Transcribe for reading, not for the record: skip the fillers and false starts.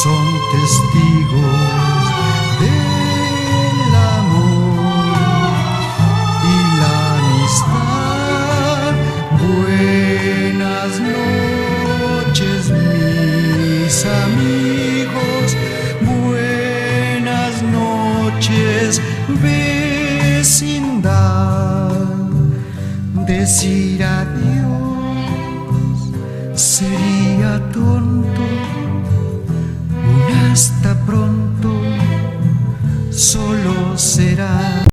son testigos del amor y la amistad. Buenas noches, mis amigos, buenas noches, vecindad. Decir adiós sería tonto, un hasta pronto solo será